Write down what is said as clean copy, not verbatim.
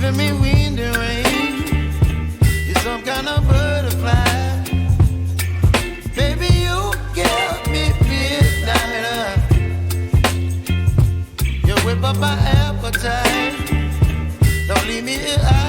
giving me wind and rain. You're some kind of butterfly. Baby, you give me midnight. You whip up my appetite. Don't leave me here.